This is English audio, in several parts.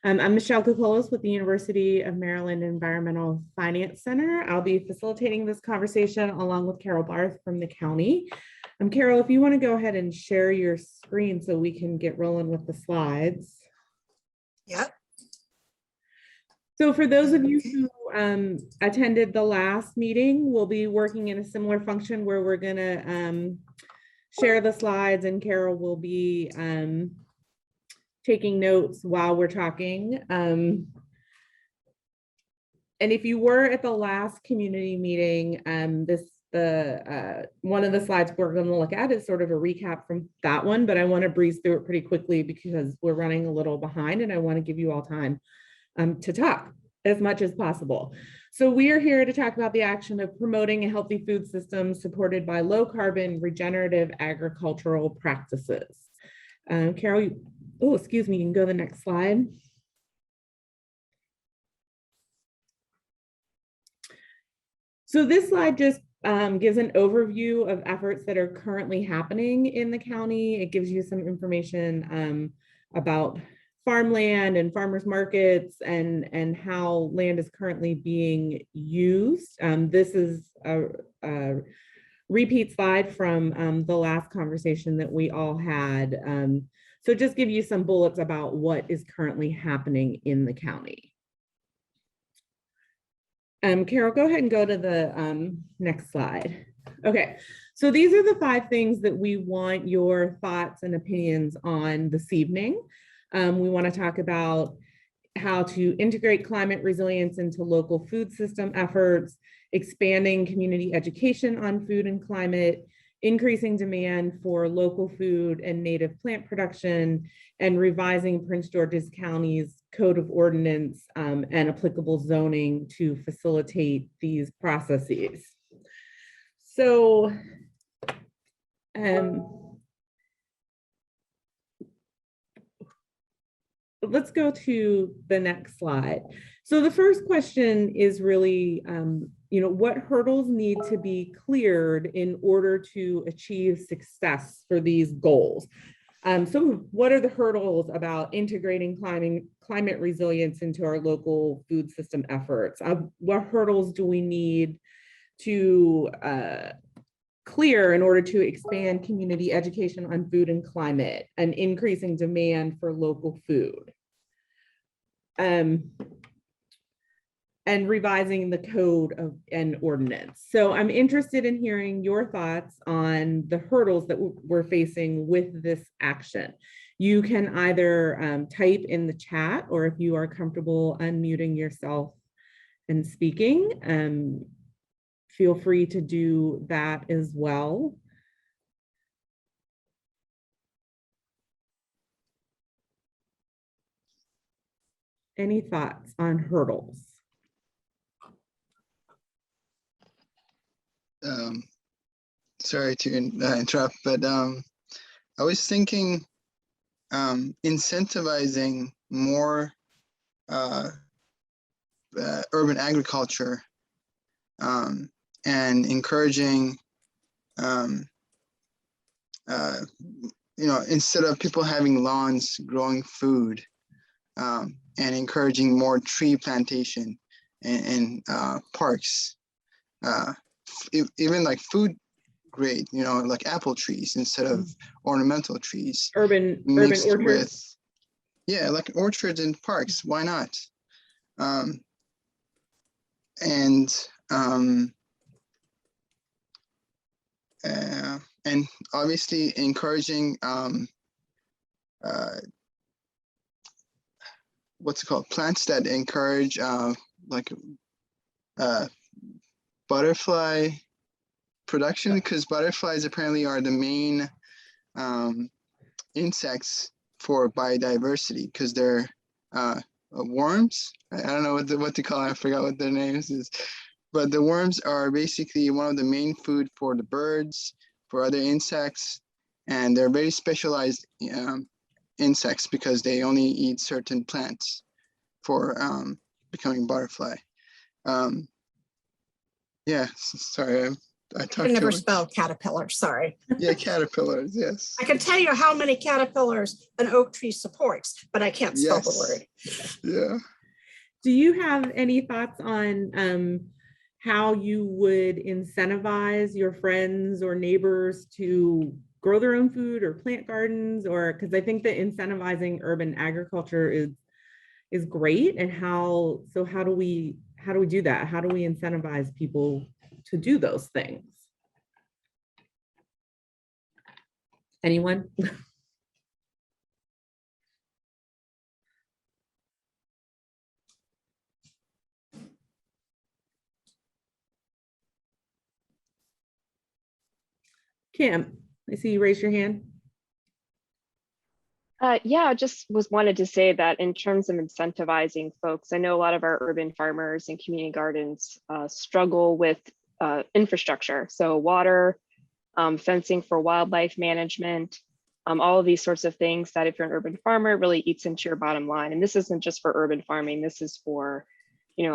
I'm Michelle Kokolos with the University of Maryland Environmental Finance Center. I'll be facilitating this conversation along with Carol Barth from the county. Carol, if you want to go ahead and share your screen so we can get rolling with the slides. Yep. So for those of you who attended the last meeting, we'll be working in a similar function where we're going to share the slides and Carol will be taking notes while we're talking. And if you were at the last community meeting, one of the slides we're going to look at is sort of a recap from that one, but I want to breeze through it pretty quickly because we're running a little behind and I want to give you all time to talk as much as possible. So we are here to talk about the action of promoting a healthy food system supported by low carbon regenerative agricultural practices. Carol, oh, excuse me, you can go to the next slide. So this slide just gives an overview of efforts that are currently happening in the county. It gives you some information about farmland and farmers markets and how land is currently being used. This is a repeat slide from the last conversation that we all had. So just give you some bullets about what is currently happening in the county. Carol, go ahead and go to the next slide. Okay, so these are the 5 things that we want your thoughts and opinions on this evening. We want to talk about how to integrate climate resilience into local food system efforts, expanding community education on food and climate, increasing demand for local food and native plant production, and revising Prince George's County's Code of Ordinance and applicable zoning to facilitate these processes. So, let's go to the next slide. So the first question is really, what hurdles need to be cleared in order to achieve success for these goals? So what are the hurdles about integrating climate resilience into our local food system efforts? What hurdles do we need to clear in order to expand community education on food and climate and increasing demand for local food? And revising the code and ordinance. So I'm interested in hearing your thoughts on the hurdles that we're facing with this action. You can either type in the chat, or if you are comfortable unmuting yourself and speaking, feel free to do that as well. Any thoughts on hurdles? Sorry to interrupt, but I was thinking incentivizing more urban agriculture and encouraging, instead of people having lawns growing food, and encouraging more tree plantation in parks. Even like food grade, like apple trees instead of ornamental trees. Urban orchards. Like orchards in parks. Why not? And obviously encouraging what's it called? Plants that encourage butterfly production, because butterflies apparently are the main insects for biodiversity, because they're worms. I don't know what to call it. I forgot what their names is, but the worms are basically one of the main food for the birds, for other insects, and they're very specialized insects because they only eat certain plants for becoming butterfly. Yeah, sorry, I I talk can too never much. spell caterpillar, sorry. Yeah, caterpillars. Yes. I can tell you how many caterpillars an oak tree supports, but I can't spell the Yes. word. Yeah. Do you have any thoughts on how you would incentivize your friends or neighbors to grow their own food or plant gardens? Or because I think that incentivizing urban agriculture is great. And how do we do that? How do we incentivize people to do those things? Anyone? Kim, I see you raise your hand. Yeah, I just wanted to say that in terms of incentivizing folks, I know a lot of our urban farmers and community gardens struggle with infrastructure. So water, fencing for wildlife management, all of these sorts of things that if you're an urban farmer, really eats into your bottom line. And this isn't just for urban farming, this is for,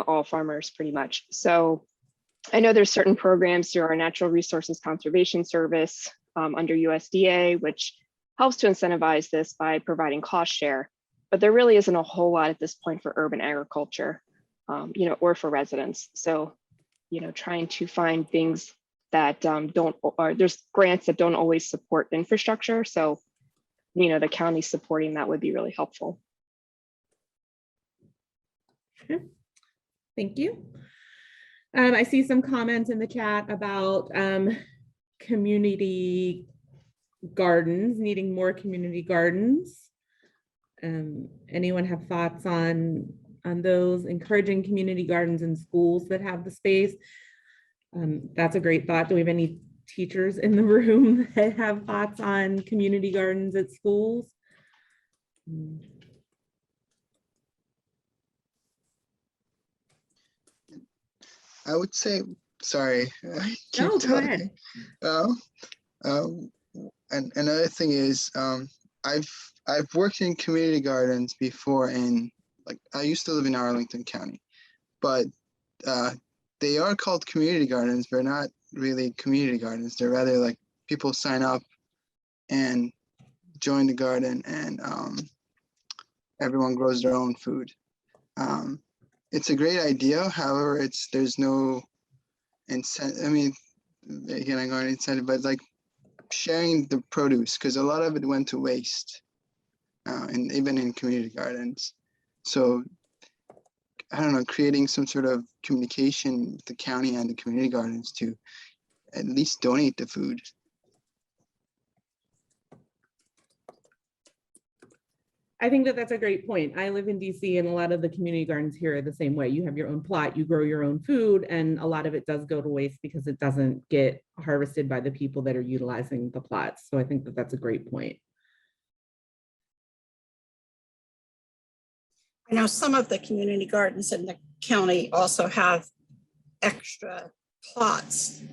all farmers pretty much. So I know there's certain programs through our Natural Resources Conservation Service under USDA, which helps to incentivize this by providing cost share, but there really isn't a whole lot at this point for urban agriculture, or for residents. So, trying to find things that there's grants that don't always support infrastructure. So, the county supporting that would be really helpful. Okay. Thank you. I see some comments in the chat about community gardens, needing more community gardens. Anyone have thoughts on those? Encouraging community gardens in schools that have the space. That's a great thought. Do we have any teachers in the room that have thoughts on community gardens at schools? I would say, sorry, I keep No, go talking. ahead. And another thing is, I've worked in community gardens before I used to live in Arlington County, but they are called community gardens, but not really community gardens. They're rather like people sign up and join the garden, and everyone grows their own food. It's a great idea. However, there's no incentive. I mean, again, I'm going to incentive, but like sharing the produce, because a lot of it went to waste, and even in community gardens. So I don't know, creating some sort of communication with the county and the community gardens to at least donate the food. I think that that's a great point. I live in DC, and a lot of the community gardens here are the same way. You have your own plot, you grow your own food, and a lot of it does go to waste because it doesn't get harvested by the people that are utilizing the plots. So I think that that's a great point. I know some of the community gardens in the county also have extra plots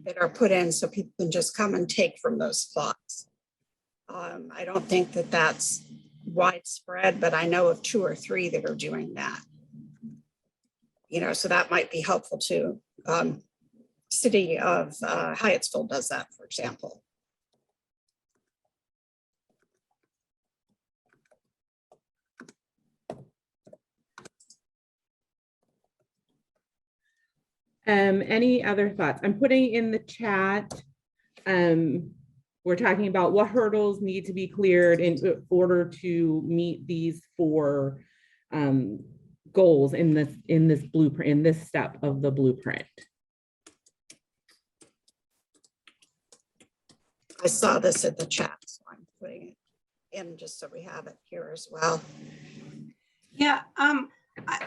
that are put in so people can just come and take from those plots. I don't think that that's widespread, but I know of 2 or 3 that are doing that. So that might be helpful too. City of Hyattsville does that, for example. Any other thoughts? I'm putting in the chat. We're talking about what hurdles need to be cleared in order to meet these 4 goals in this blueprint, in this step of the blueprint. I saw this in the chat, so I'm putting it in just so we have it here as well. Yeah,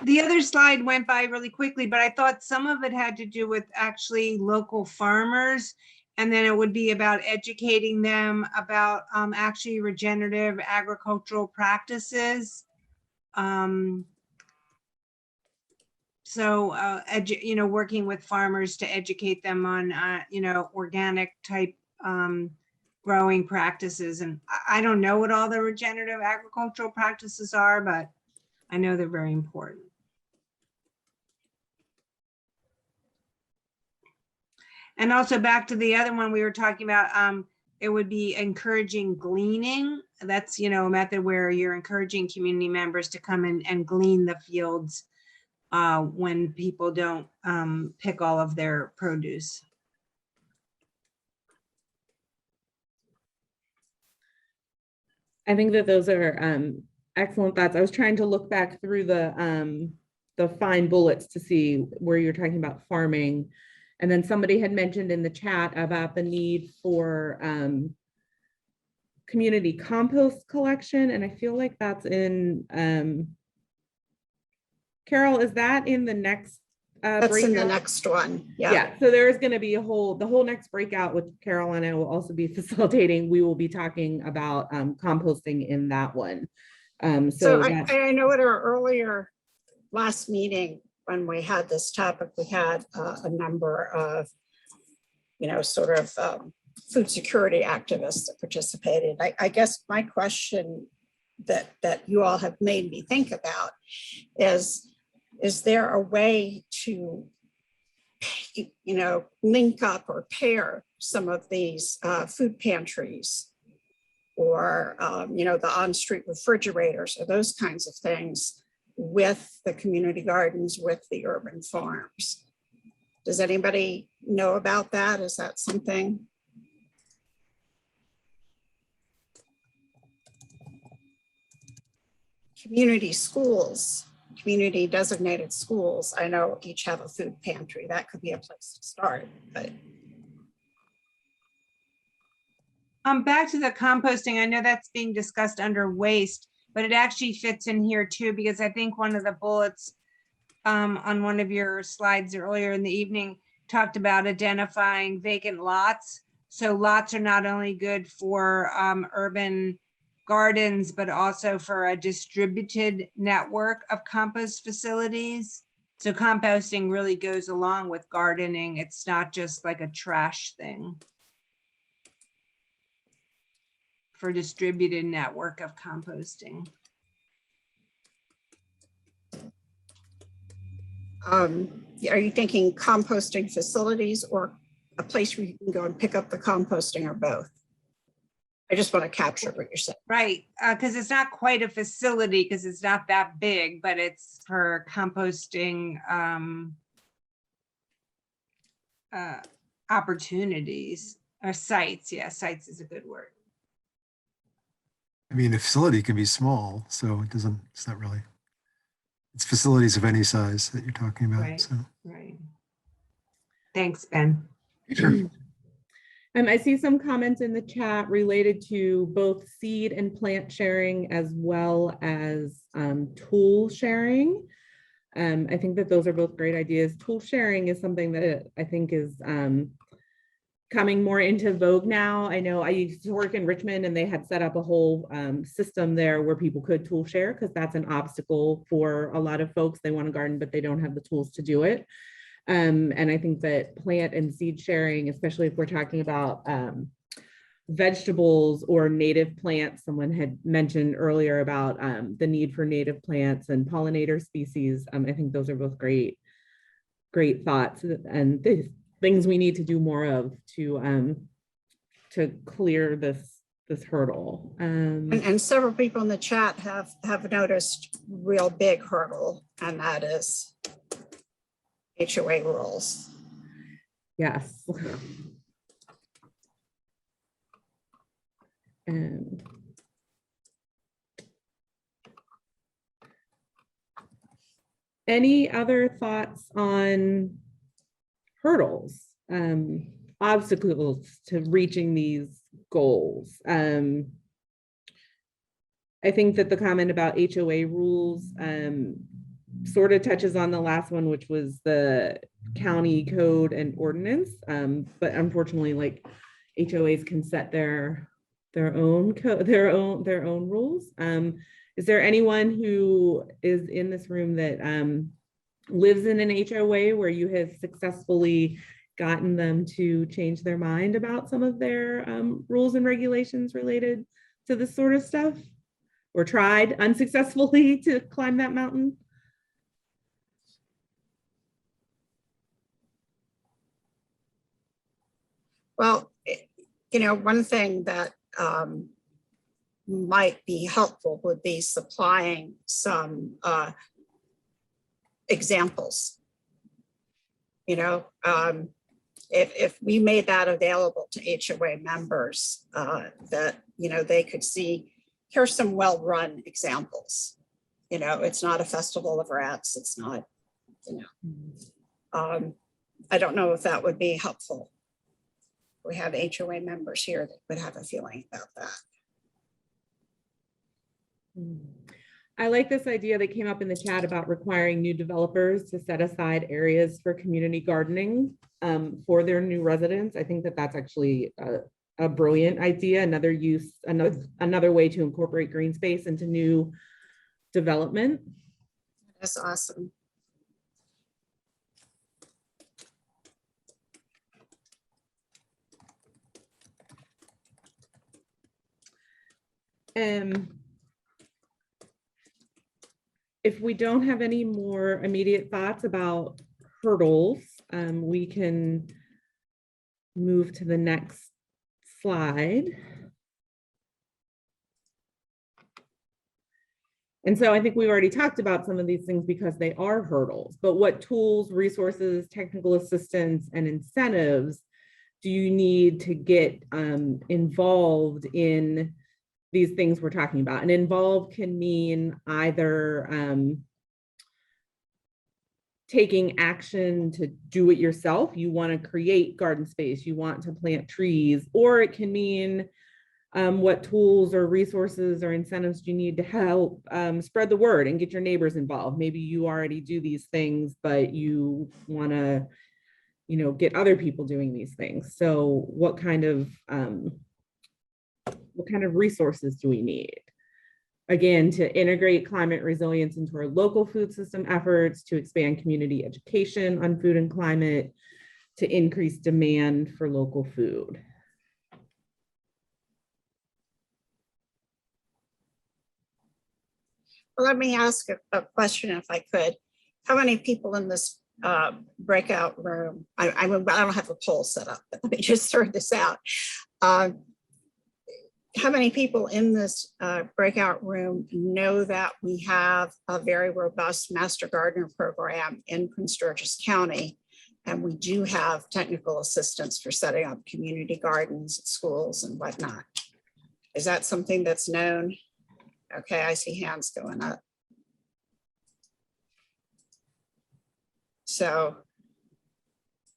the other slide went by really quickly, but I thought some of it had to do with actually local farmers. And then it would be about educating them about actually regenerative agricultural practices. Working with farmers to educate them on, organic type growing practices. And I don't know what all the regenerative agricultural practices are, but I know they're very important. And also back to the other one we were talking about, it would be encouraging gleaning. That's, you know, a method where you're encouraging community members to come in and glean the fields when people don't pick all of their produce. I think that those are excellent thoughts. I was trying to look back through the fine bullets to see where you're talking about farming. And then somebody had mentioned in the chat about the need for community compost collection. And I feel like that's in, Carol, is that in the next That's breakout? in the next one. Yeah. Yeah, so there's going to be the whole next breakout, which Carol and I will also be facilitating. We will be talking about composting in that one. So I know at our earlier last meeting, when we had this topic, we had a number of, you know, sort of food security activists that participated. I guess my question that you all have made me think about is there a way to, you know, link up or pair some of these food pantries or, you know, the on-street refrigerators or those kinds of things with the community gardens, with the urban farms? Does anybody know about that? Is that something? Community schools, community designated schools, I know each have a food pantry. That could be a place to start, but. Back to the composting, I know that's being discussed under waste, but it actually fits in here too, because I think one of the bullets on one of your slides earlier in the evening talked about identifying vacant lots. So lots are not only good for urban gardens, but also for a distributed network of compost facilities. So composting really goes along with gardening. It's not just like a trash thing. For distributed network of composting. Are you thinking composting facilities or a place where you can go and pick up the composting, or both? I just want to capture what you're saying. Right, because it's not quite a facility because it's not that big, but it's for composting opportunities or sites. Yeah, sites is a good word. I mean, a facility can be small, so it's not really, it's facilities of any size that you're talking about. Right, so. right. Thanks, Ben. Sure. I see some comments in the chat related to both seed and plant sharing as well as tool sharing. I think that those are both great ideas. Tool sharing is something that I think is coming more into vogue now. I know I used to work in Richmond and they had set up a whole system there where people could tool share, because that's an obstacle for a lot of folks. They want to garden, but they don't have the tools to do it. And I think that plant and seed sharing, especially if we're talking about vegetables or native plants, someone had mentioned earlier about the need for native plants and pollinator species. I think those are both great thoughts and things we need to do more of to clear this hurdle. And several people in the chat have noticed real big hurdle, and that is HOA rules. Yes. And any other thoughts on hurdles, obstacles to reaching these goals? I think that the comment about HOA rules sort of touches on the last one, which was the county code and ordinance. But unfortunately, like HOAs can set their own code, their own rules. Is there anyone who is in this room that lives in an HOA where you have successfully gotten them to change their mind about some of their rules and regulations related to this sort of stuff, or tried unsuccessfully to climb that mountain? Well, you know, one thing that might be helpful would be supplying some examples. You know, if we made that available to HOA members, that, you know, they could see, here's some well-run examples. You know, it's not a festival of rats. It's not, you know, I don't know if that would be helpful. We have HOA members here that would have a feeling about that. I like this idea that came up in the chat about requiring new developers to set aside areas for community gardening for their new residents. I think that that's actually a brilliant idea. Another use, another way to incorporate green space into new development. That's awesome. If we don't have any more immediate thoughts about hurdles, we can move to the next slide. And so I think we've already talked about some of these things because they are hurdles, but what tools, resources, technical assistance, and incentives do you need to get involved in these things we're talking about? And involved can mean either taking action to do it yourself. You want to create garden space, you want to plant trees, or it can mean what tools or resources or incentives do you need to help spread the word and get your neighbors involved. Maybe you already do these things, but you want to, you know, get other people doing these things. So what kind of resources do we need? Again, to integrate climate resilience into our local food system efforts, to expand community education on food and climate, to increase demand for local food. Well, let me ask a question if I could. How many people in this breakout room? I don't have a poll set up, but let me just throw this out. How many people in this breakout room know that we have a very robust Master Gardener program in Prince George's County, and we do have technical assistance for setting up community gardens at schools and whatnot? Is that something that's known? Okay, I see hands going up. So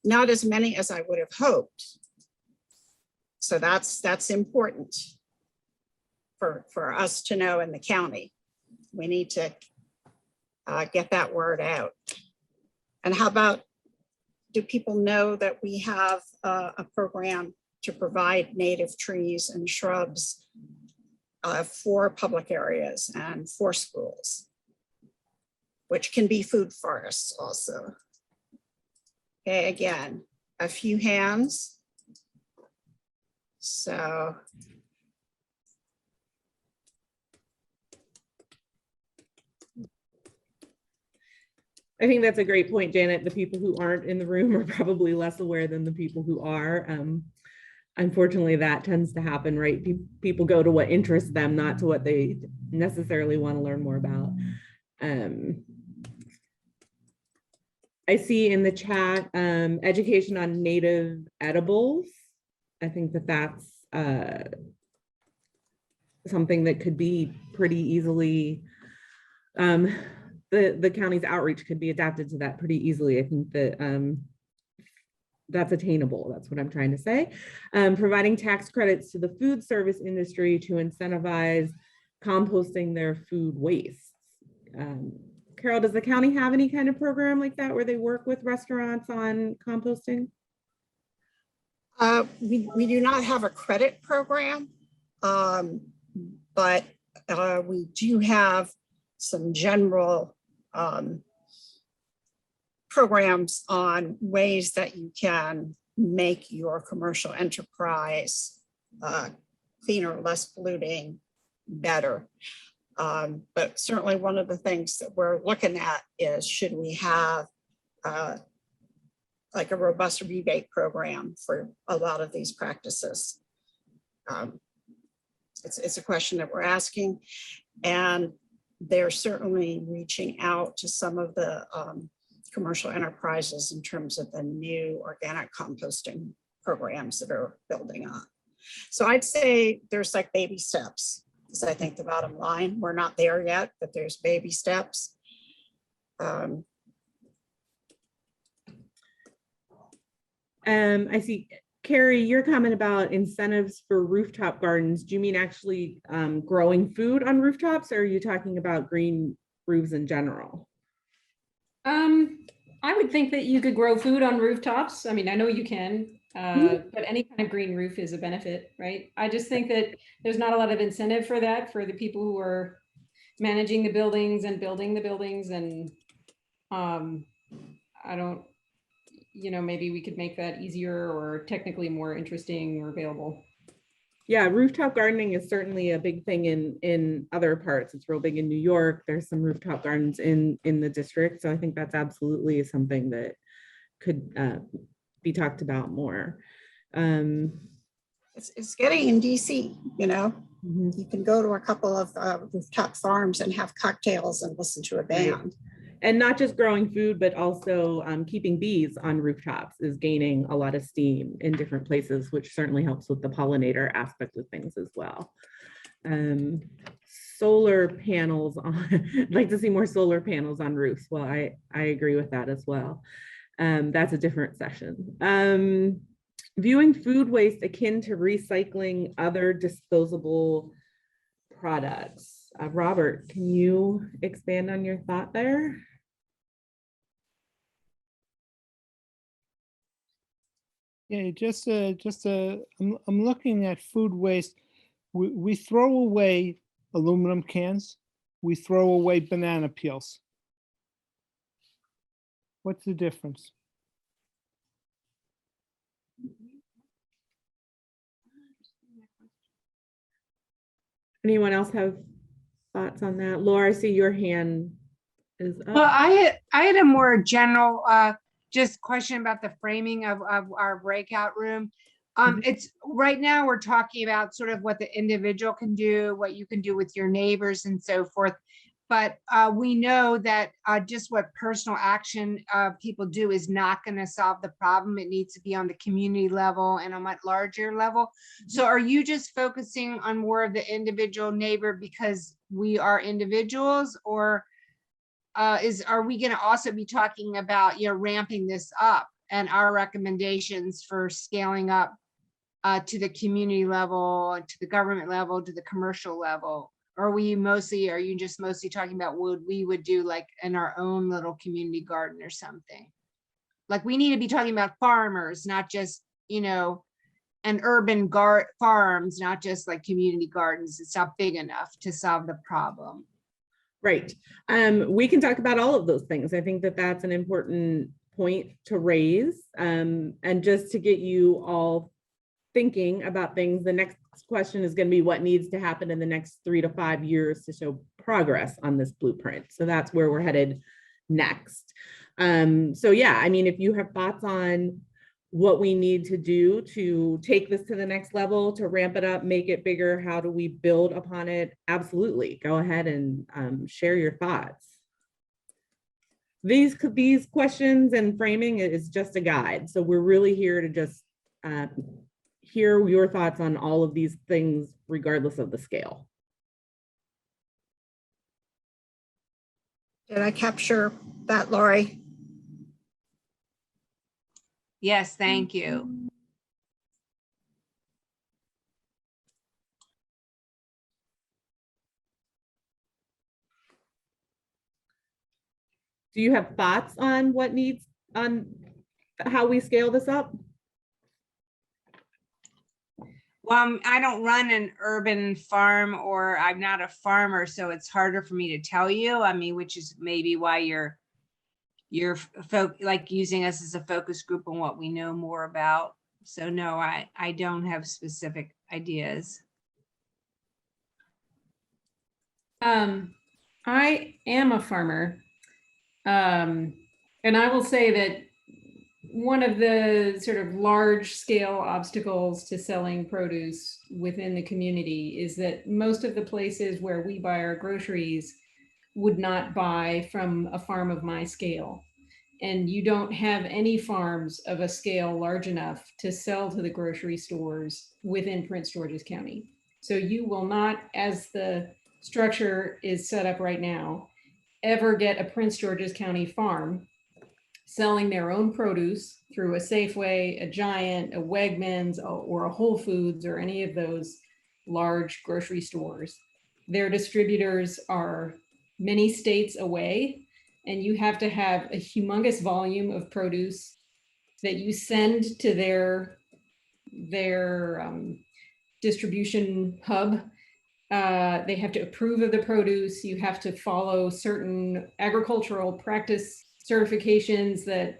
not as many as I would have hoped. So that's important for us to know in the county. We need to get that word out. And how about, do people know that we have a program to provide native trees and shrubs for public areas and for schools, which can be food forests also? Okay, again, a few hands. So I think that's a great point, Janet. The people who aren't in the room are probably less aware than the people who are. Unfortunately, that tends to happen, right? People go to what interests them, not to what they necessarily want to learn more about. I see in the chat education on native edibles. I think that that's something that could be pretty easily, the county's outreach could be adapted to that pretty easily. I think that that's attainable. That's what I'm trying to say. Providing tax credits to the food service industry to incentivize composting their food waste. Carol, does the county have any kind of program like that where they work with restaurants on composting? We do not have a credit program, but we do have some general programs on ways that you can make your commercial enterprise cleaner, less polluting, better. But certainly one of the things that we're looking at is, should we have a like a robust rebate program for a lot of these practices. It's a question that we're asking, and they're certainly reaching out to some of the commercial enterprises in terms of the new organic composting programs that are building up. So I'd say there's like baby steps, is I think the bottom line. We're not there yet, but there's baby steps. I see, Carrie, your comment about incentives for rooftop gardens. Do you mean actually growing food on rooftops, or are you talking about green roofs in general? I would think that you could grow food on rooftops. I mean, I know you can, but any kind of green roof is a benefit, right? I just think that there's not a lot of incentive for that for the people who are managing the buildings and building the buildings. And I don't, maybe we could make that easier or technically more interesting or available. Yeah, rooftop gardening is certainly a big thing in other parts. It's real big in New York. There's some rooftop gardens in the district. So I think that's absolutely something that could be talked about more. It's getting in DC, You can go to a couple of rooftop farms and have cocktails and listen to a band. Right. And not just growing food, but also keeping bees on rooftops is gaining a lot of steam in different places, which certainly helps with the pollinator aspect of things as well. Solar panels on, I'd like to see more solar panels on roofs. Well, I agree with that as well. That's a different session. Viewing food waste akin to recycling other disposable products. Robert, can you expand on your thought there? Yeah, I'm looking at food waste. We throw away aluminum cans. We throw away banana peels. What's the difference? Anyone else have thoughts on that? Laura, I see your hand is up. Well, I had a more general just question about the framing of our breakout room. It's right now we're talking about sort of what the individual can do, what you can do with your neighbors and so forth. But we know that just what personal action people do is not going to solve the problem. It needs to be on the community level and a much larger level. So are you just focusing on more of the individual neighbor because we are individuals, or are we going to also be talking about, ramping this up and our recommendations for scaling up to the community level, to the government level, to the commercial level? Or are you just mostly talking about what we would do like in our own little community garden or something? Like we need to be talking about farmers, not just, and urban farms, not just like community gardens. It's not big enough to solve the problem. Right. We can talk about all of those things. I think that that's an important point to raise. And just to get you all thinking about things, the next question is going to be what needs to happen in the next 3 to 5 years to show progress on this blueprint. So that's where we're headed next. So yeah, I mean, if you have thoughts on what we need to do to take this to the next level, to ramp it up, make it bigger, how do we build upon it? Absolutely. Go ahead and share your thoughts. These questions and framing is just a guide. So we're really here to just hear your thoughts on all of these things, regardless of the scale. Did I capture that, Lori? Yes, thank you. Do you have thoughts on how we scale this up? Well, I don't run an urban farm, or I'm not a farmer, so it's harder for me to tell you. I mean, which is maybe why you're like using us as a focus group on what we know more about. So no, I don't have specific ideas. I am a farmer. And I will say that one of the sort of large scale obstacles to selling produce within the community is that most of the places where we buy our groceries would not buy from a farm of my scale. And you don't have any farms of a scale large enough to sell to the grocery stores within Prince George's County. So you will not, as the structure is set up right now, ever get a Prince George's County farm selling their own produce through a Safeway, a Giant, a Wegmans, or a Whole Foods, or any of those large grocery stores. Their distributors are many states away, and you have to have a humongous volume of produce that you send to their distribution hub. They have to approve of the produce. You have to follow certain agricultural practice certifications that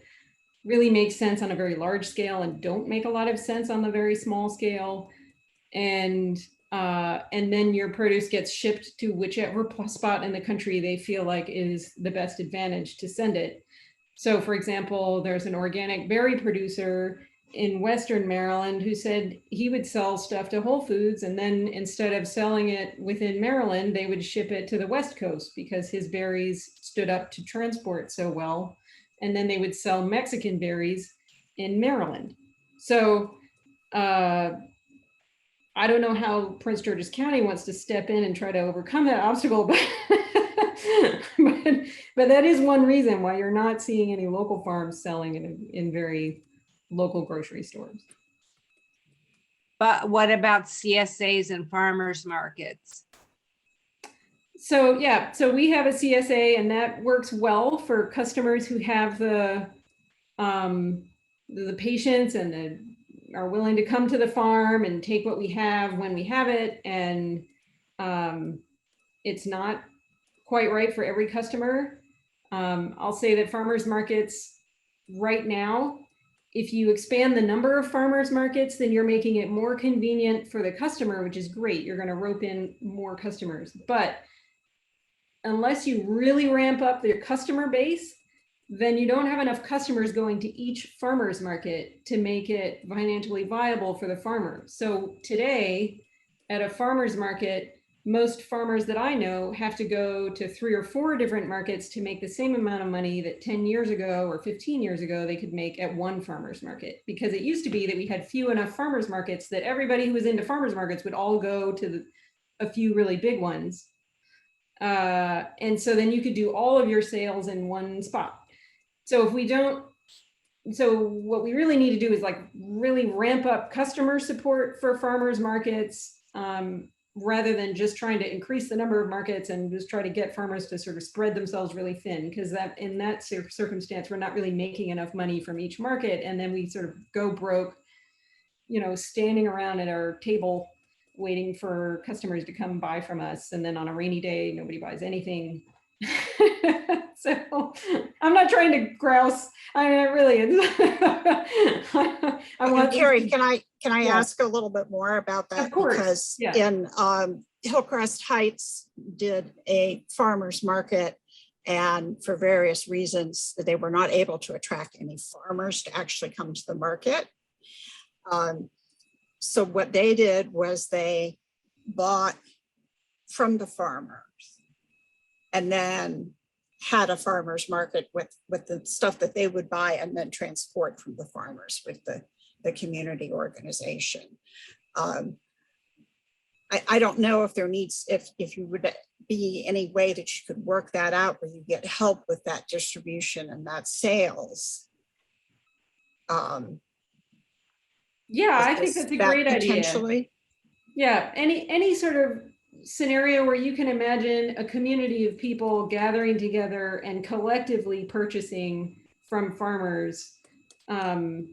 really make sense on a very large scale and don't make a lot of sense on the very small scale. And then your produce gets shipped to whichever spot in the country they feel like is the best advantage to send it. So for example, there's an organic berry producer in Western Maryland who said he would sell stuff to Whole Foods, and then instead of selling it within Maryland, they would ship it to the West Coast because his berries stood up to transport so well. And then they would sell Mexican berries in Maryland. So I don't know how Prince George's County wants to step in and try to overcome that obstacle, but but that is one reason why you're not seeing any local farms selling in very local grocery stores. But what about CSAs and farmers markets? So yeah, so we have a CSA, and that works well for customers who have the patience and are willing to come to the farm and take what we have when we have it. And it's not quite right for every customer. I'll say that farmers markets right now, if you expand the number of farmers markets, then you're making it more convenient for the customer, which is great. You're going to rope in more customers. But unless you really ramp up your customer base, then you don't have enough customers going to each farmer's market to make it financially viable for the farmer. So today at a farmer's market, most farmers that I know have to go to 3 or 4 different markets to make the same amount of money that 10 years ago or 15 years ago they could make at one farmer's market. Because it used to be that we had few enough farmers markets that everybody who was into farmers markets would all go to a few really big ones. And so then you could do all of your sales in one spot. So if we don't, so what we really need to do is like really ramp up customer support for farmers markets, rather than just trying to increase the number of markets and just try to get farmers to sort of spread themselves really thin, because that in that circumstance, we're not really making enough money from each market. And then we sort of go broke, you know, standing around at our table waiting for customers to come buy from us. And then on a rainy day, nobody buys anything. So I'm not trying to grouse. I mean, it really is. I want Carrie, can I Yeah. ask a little bit more about that? Of course, Because yeah. in Hillcrest Heights did a farmer's market, and for various reasons, they were not able to attract any farmers to actually come to the market. So what they did was they bought from the farmers and then had a farmer's market with the stuff that they would buy and then transport from the farmers with the community organization. I don't know if there needs, if you would be any way that you could work that out where you get help with that distribution and that sales. Yeah, I think that's a great idea. Yeah, any sort of scenario where you can imagine a community of people gathering together and collectively purchasing from farmers. And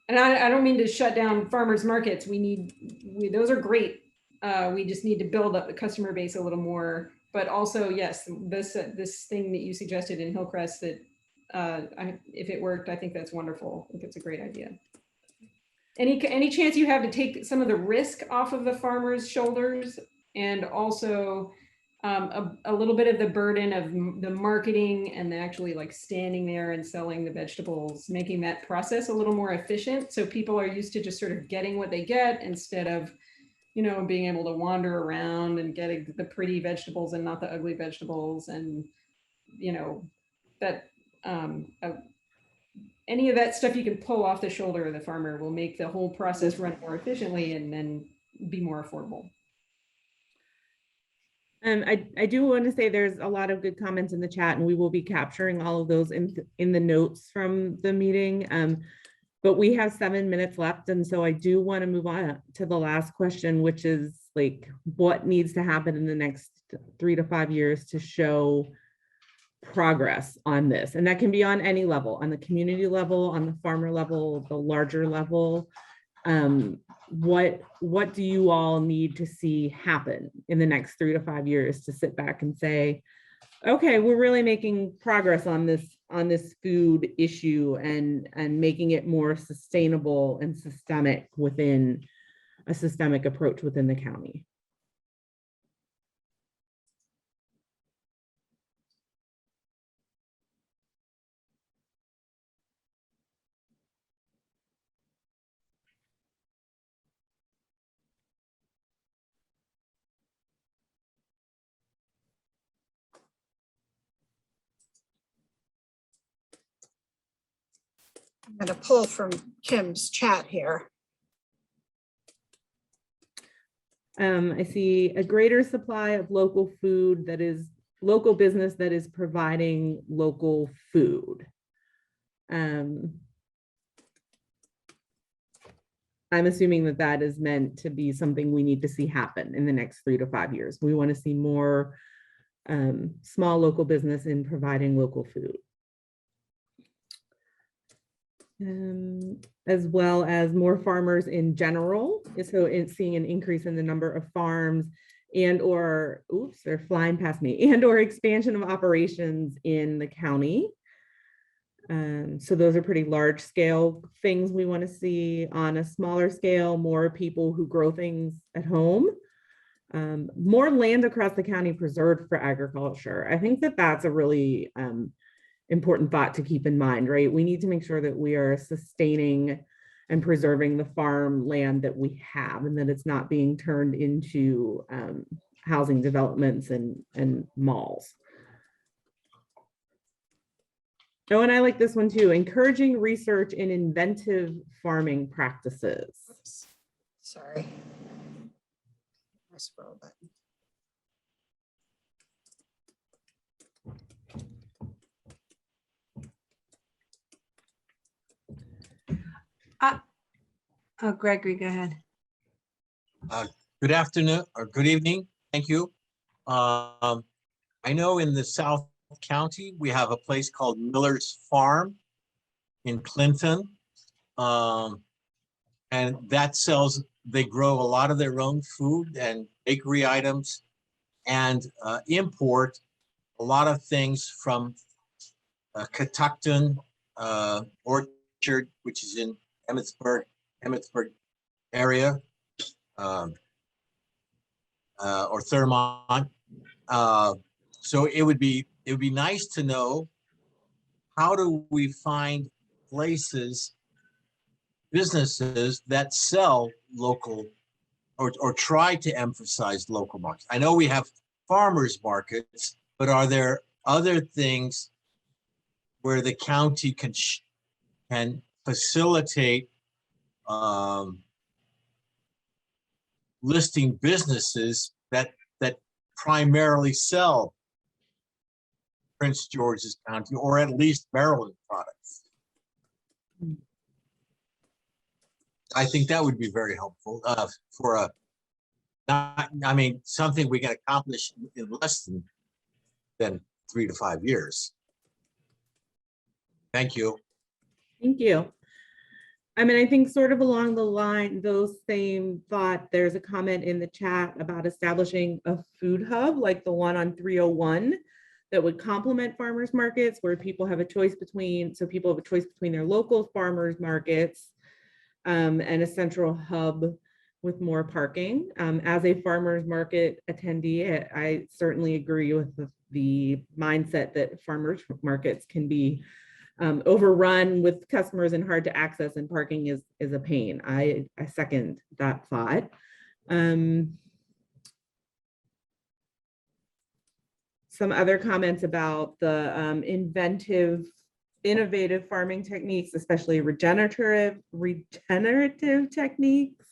I don't mean to shut down farmers markets. Those are great. We just need to build up the customer base a little more. But also, yes, this thing that you suggested in Hillcrest, that if it worked, I think that's wonderful. I think it's a great idea. Any chance you have to take some of the risk off of the farmers' shoulders, and also a little bit of the burden of the marketing and actually like standing there and selling the vegetables, making that process a little more efficient. So people are used to just sort of getting what they get instead of, you know, being able to wander around and getting the pretty vegetables and not the ugly vegetables. And, you know, that any of that stuff you can pull off the shoulder of the farmer will make the whole process run more efficiently and then be more affordable. I do want to say there's a lot of good comments in the chat, and we will be capturing all of those in the notes from the meeting. But we have 7 minutes left, and so I do want to move on to the last question, which is like, what needs to happen in the next 3 to 5 years to show progress on this? And that can be on any level, on the community level, on the farmer level, the larger level. What do you all need to see happen in the next 3 to 5 years to sit back and say, okay, we're really making progress on this food issue and making it more sustainable and systemic within a systemic approach within the county? I'm going to pull from Kim's chat here. I see a greater supply of local food, that is local business that is providing local food. I'm assuming that that is meant to be something we need to see happen in the next 3 to 5 years. We want to see more small local business in providing local food. As well as more farmers in general. So it's seeing an increase in the number of farms and or, oops, they're flying past me, and or expansion of operations in the county. So those are pretty large scale things we want to see. On a smaller scale, more people who grow things at home. More land across the county preserved for agriculture. I think that that's a really important thought to keep in mind, right? We need to make sure that we are sustaining and preserving the farm land that we have, and that it's not being turned into housing developments and malls. Oh, and I like this one too, encouraging research in inventive farming practices. Oops. Sorry. My scroll button. Oh, Gregory, go ahead. Good afternoon or good evening. Thank you. I know in the South County, we have a place called Miller's Farm in Clinton. And that sells, they grow a lot of their own food and bakery items and import a lot of things from Catoctin Orchard, which is in Emmitsburg area, or Thurmont. So it would be nice to know, how do we find places, businesses that sell local or try to emphasize local markets? I know we have farmers markets, but are there other things where the county can facilitate listing businesses that primarily sell Prince George's County or at least Maryland products? I think that would be very helpful for something we can accomplish in less than 3 to 5 years. Thank you. Thank you. I mean, I think sort of along the line, those same thought, there's a comment in the chat about establishing a food hub like the one on 301 that would complement farmers markets, where people have a choice between, so people have a choice between their local farmers markets and a central hub with more parking. As a farmer's market attendee, I certainly agree with the mindset that farmers markets can be overrun with customers and hard to access, and parking is a pain. I second that thought. Some other comments about the innovative farming techniques, especially regenerative techniques.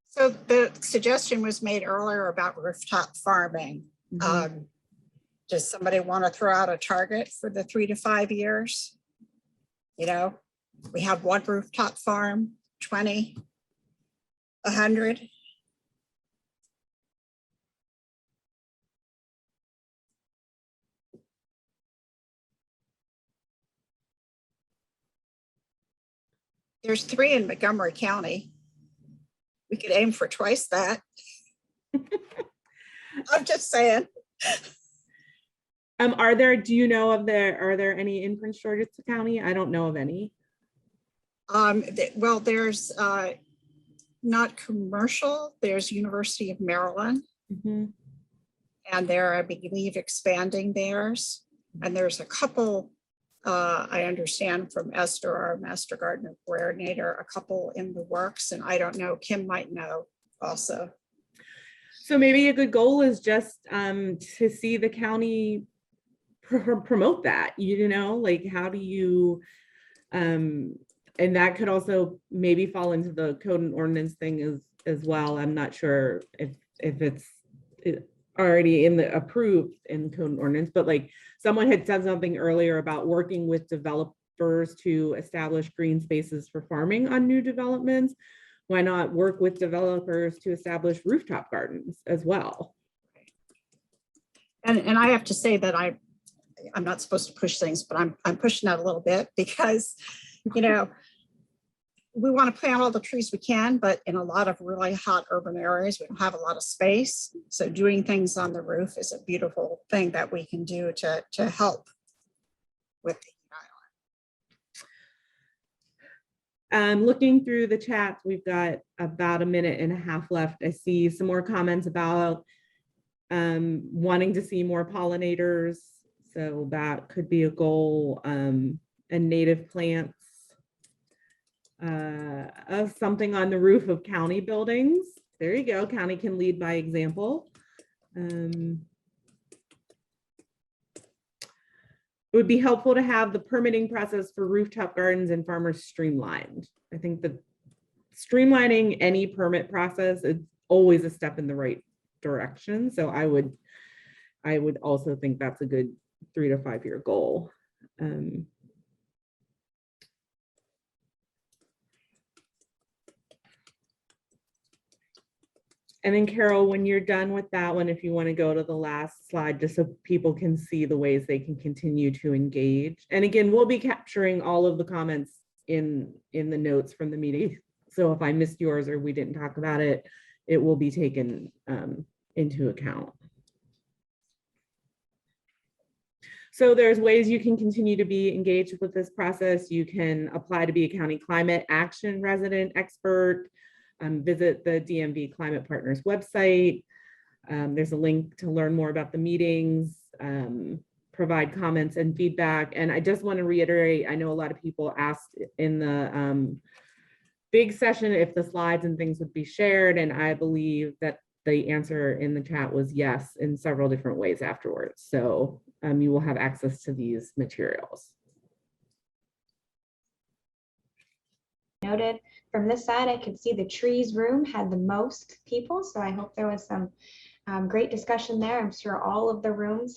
So the suggestion was made earlier about rooftop farming. Does somebody want to throw out a target for the 3 to 5 years? You know, we have 1 rooftop farm, 20, 100. There's 3 in Montgomery County. We could aim for twice that. I'm just saying. Do you know of are there any in Prince George's County? I don't know of any. Well, there's not commercial, there's University of Maryland. And they're, I believe, expanding theirs. And there's a couple, I understand from Esther, our Master Gardener Coordinator, a couple in the works, and I don't know, Kim might know also. So maybe a good goal is just to see the county promote that, you know, like how do you, and that could also maybe fall into the code and ordinance thing as well. I'm not sure if it's already approved in code and ordinance, but like someone had said something earlier about working with developers to establish green spaces for farming on new developments. Why not work with developers to establish rooftop gardens as well? And I have to say that I'm not supposed to push things, but I'm pushing that a little bit because, you know, we want to plant all the trees we can, but in a lot of really hot urban areas, we don't have a lot of space. So doing things on the roof is a beautiful thing that we can do to help with the island. Looking through the chats, we've got about 1.5 minutes left. I see some more comments about wanting to see more pollinators. So that could be a goal, and native plants. Of something on the roof of county buildings. There you go. County can lead by example. It would be helpful to have the permitting process for rooftop gardens and farmers streamlined. I think that streamlining any permit process is always a step in the right direction. So I would also think that's a good 3 to 5 year goal. And then Carol, when you're done with that one, if you want to go to the last slide, just so people can see the ways they can continue to engage. And again, we'll be capturing all of the comments in the notes from the meeting. So if I missed yours or we didn't talk about it, it will be taken into account. So there's ways you can continue to be engaged with this process. You can apply to be a county climate action resident expert. Visit the DMV Climate Partners website. There's a link to learn more about the meetings, provide comments and feedback. And I just want to reiterate, I know a lot of people asked in the big session if the slides and things would be shared. And I believe that the answer in the chat was yes in several different ways afterwards. So you will have access to these materials. Noted. From this side, I could see the trees room had the most people, so I hope there was some great discussion there. I'm sure all of the rooms